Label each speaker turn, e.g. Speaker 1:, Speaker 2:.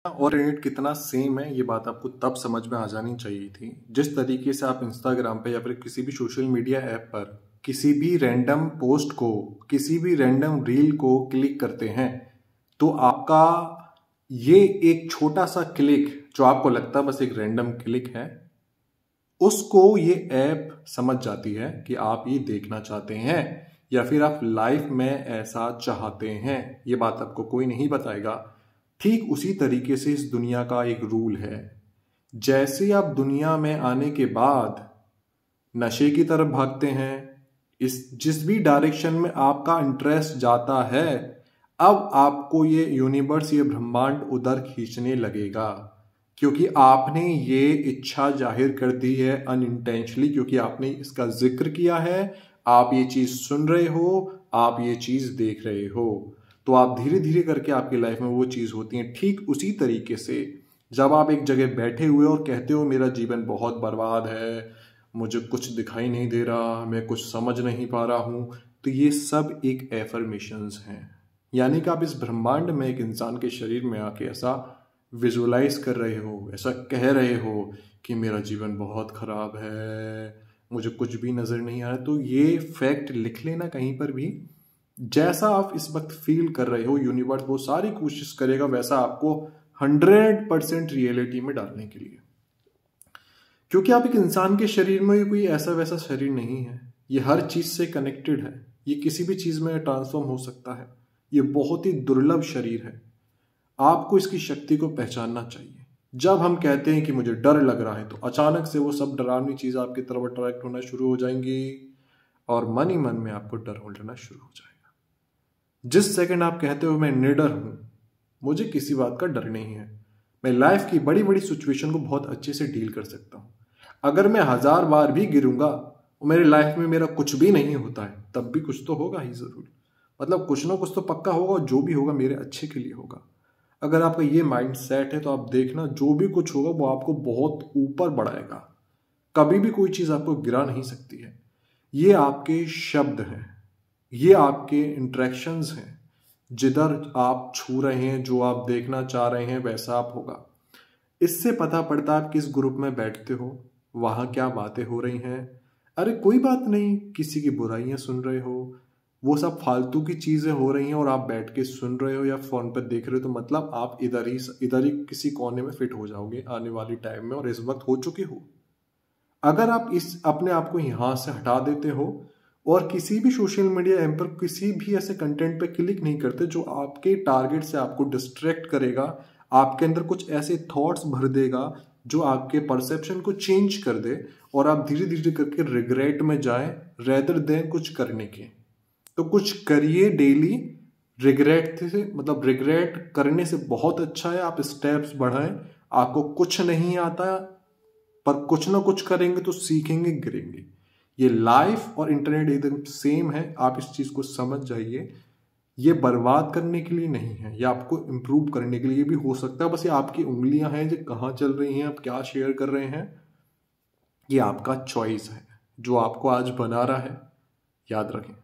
Speaker 1: और इंटरनेट कितना सेम है ये बात आपको तब समझ में आ जानी चाहिए थी जिस तरीके से आप इंस्टाग्राम पे या फिर किसी भी सोशल मीडिया ऐप पर किसी भी रैंडम पोस्ट को, किसी भी रैंडम रील को क्लिक करते हैं तो आपका ये एक छोटा सा क्लिक जो आपको लगता है बस एक रैंडम क्लिक है, उसको ये ऐप समझ जाती है कि आप ये देखना चाहते हैं या फिर आप लाइफ में ऐसा चाहते हैं। ये बात आपको कोई नहीं बताएगा। ठीक उसी तरीके से इस दुनिया का एक रूल है। जैसे आप दुनिया में आने के बाद नशे की तरफ भागते हैं, इस जिस भी डायरेक्शन में आपका इंटरेस्ट जाता है, अब आपको ये यूनिवर्स, ये ब्रह्मांड उधर खींचने लगेगा क्योंकि आपने ये इच्छा जाहिर कर दी है अनइंटेंशनली, क्योंकि आपने इसका जिक्र किया है, आप ये चीज सुन रहे हो, आप ये चीज देख रहे हो, तो आप धीरे धीरे करके आपकी लाइफ में वो चीज होती है। ठीक उसी तरीके से जब आप एक जगह बैठे हुए और कहते हो मेरा जीवन बहुत बर्बाद है, मुझे कुछ दिखाई नहीं दे रहा, मैं कुछ समझ नहीं पा रहा हूं, तो ये सब एक एफर्मेशंस हैं। यानी कि आप इस ब्रह्मांड में एक इंसान के शरीर में आके ऐसा विजुअलाइज कर रहे हो, ऐसा कह रहे हो कि मेरा जीवन बहुत खराब है, मुझे कुछ भी नजर नहीं आ रहा। तो ये फैक्ट लिख लेना कहीं पर भी, जैसा आप इस वक्त फील कर रहे हो यूनिवर्स वो सारी कोशिश करेगा वैसा आपको 100% रियलिटी में डालने के लिए। क्योंकि आप एक इंसान के शरीर में कोई ऐसा वैसा शरीर नहीं है, ये हर चीज से कनेक्टेड है, ये किसी भी चीज में ट्रांसफॉर्म हो सकता है, ये बहुत ही दुर्लभ शरीर है। आपको इसकी शक्ति को पहचानना चाहिए। जब हम कहते हैं कि मुझे डर लग रहा है तो अचानक से वो सब डरावनी चीज आपकी तरफ अट्रैक्ट होना शुरू हो जाएंगी और मन ही मन में आपको डर होना शुरू हो जाएगा। जिस सेकंड आप कहते हो मैं निडर हूं, मुझे किसी बात का डर नहीं है, मैं लाइफ की बड़ी बड़ी सिचुएशन को बहुत अच्छे से डील कर सकता हूं, अगर मैं 1000 बार भी गिरूंगा और मेरी लाइफ में मेरा कुछ भी नहीं होता है तब भी कुछ तो होगा ही जरूर, मतलब कुछ ना कुछ तो पक्का होगा और जो भी होगा मेरे अच्छे के लिए होगा। अगर आपका ये माइंड सेट है तो आप देखना जो भी कुछ होगा वो आपको बहुत ऊपर बढ़ाएगा। कभी भी कोई चीज आपको गिरा नहीं सकती है। ये आपके शब्द हैं, ये आपके इंटरेक्शंस हैं, जिधर आप छू रहे हैं, जो आप देखना चाह रहे हैं वैसा आप होगा। इससे पता पड़ता है आप किस ग्रुप में बैठते हो, वहां क्या बातें हो रही हैं। अरे कोई बात नहीं, किसी की बुराइयां सुन रहे हो, वो सब फालतू की चीजें हो रही हैं और आप बैठ के सुन रहे हो या फोन पर देख रहे हो, तो मतलब आप इधर ही किसी कोने में फिट हो जाओगे आने वाली टाइम में, और इस वक्त हो चुके हो। अगर आप इस अपने आप को यहां से हटा देते हो और किसी भी सोशल मीडिया ऐप पर किसी भी ऐसे कंटेंट पे क्लिक नहीं करते जो आपके टारगेट से आपको डिस्ट्रैक्ट करेगा, आपके अंदर कुछ ऐसे थॉट्स भर देगा जो आपके परसेप्शन को चेंज कर दे और आप धीरे धीरे करके रिग्रेट में जाए रेदर देन कुछ करने के, तो कुछ करिए डेली। रिग्रेट से मतलब रिग्रेट करने से बहुत अच्छा है आप स्टेप्स बढ़ाएं। आपको कुछ नहीं आता पर कुछ ना कुछ करेंगे तो सीखेंगे, गिरेंगे। ये लाइफ और इंटरनेट एकदम सेम है, आप इस चीज को समझ जाइए। ये बर्बाद करने के लिए नहीं है, ये आपको इंप्रूव करने के लिए भी हो सकता है। बस ये आपकी उंगलियां हैं जो कहाँ चल रही हैं, आप क्या शेयर कर रहे हैं, ये आपका चॉइस है जो आपको आज बना रहा है। याद रखें।